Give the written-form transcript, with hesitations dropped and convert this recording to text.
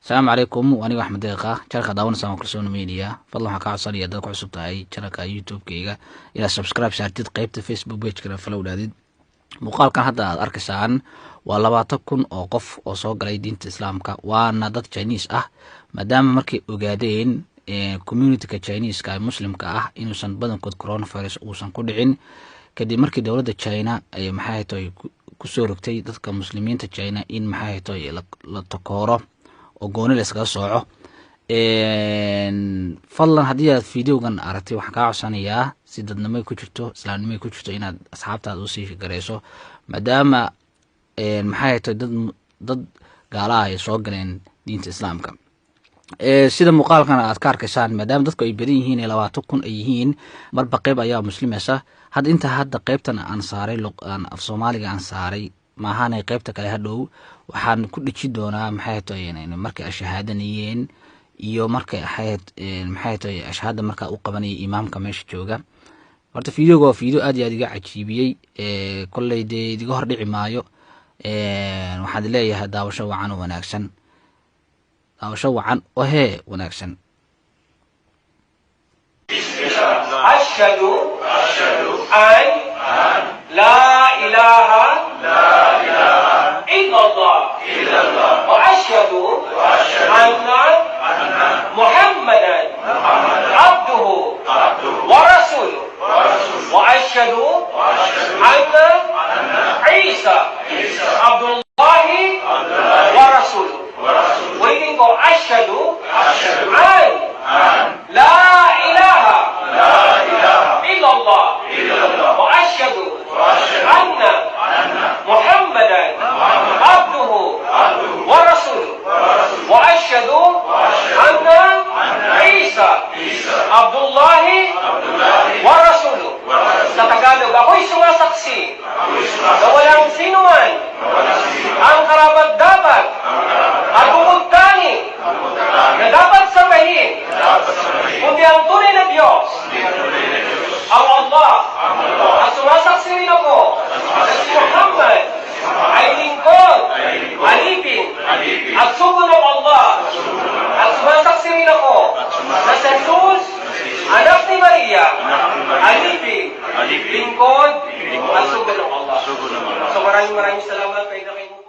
السلام عليكم وأنا أحمد دقيقة شركة داون سام كلسون ميديا فضل حكا عصر يدك عصب تاعي شركة يوتيوب كيغا إلى سبسكرايب شارتيد قيبت فيسبوك بيج كلا فلو داديد مقال كان هذا أركسان ولباتكن أو قف أو صوغ لي دين إسلامك وأنا ضد تشاينيس مادام مركي أوغادين community ka Chinese ka muslimka inuusan badankood coronavirus uusan ku dhicin kadib markii dawladda China ay maxay tahay ku soo rogtay dadka muslimiinta China in maxay tahay la takooro oo gooni la iskaga sooco fadlan haddii aad fiidiyogan aragtay waxaan kaa codsanayaa si dadnimo ku jirto islaamnimo ku jirto inaad asxaabtaada u sii gareyso maadaama maxay tahay dad gaala ay soo galeen diinta islaamka sida muuqaalkan aad ka arkaysaan maadaama dadku ay badan yihiin 20,000 ay yihiin marba qayb ayaa muslimaysa hadda qaybtan aan saaray af Soomaaliga aan saaray ma ahaanay qaybta kale hadhow waxaan ku dhiji doonaa maxay tahay markay ashhaadanayeen iyo markay ahayd maxay tahay ashhaada marka uu qabanay imaamka meesha jooga horta fiidiyowga waa fiidiyo aad iyo aad iga cajiibiyay kulleeyday idiga hor dhici maayo waxaan leeyahay daawasho wacan oo wanaagsan وشوعا وهي ونكسن أشهد أن لا إله إلا الله وأشهد أن محمدا عبده ورسوله وأشهد أن عيسى عبد الله ورسوله وإذن أشهد أن لا إله إلا الله وأشهد أن محمدا عبده ورسوله وأشهد أن عيسى عبد الله ورسوله sa Tagalog, ako'y sumasaksi na walang sinuman ang karapat-dapat at bukod-tanging na dapat sambahin kundi ang tunay na Diyos, ang Allah. At sumasaksi rin ako na si Muhammad ay lingkod, alipin, at sugo ng Allah. At sumasaksi rin ako na si Jesus, anak ni Maria, alipin, lingkod, at sugo ng Allah. So maraming salamat kay Nakimu.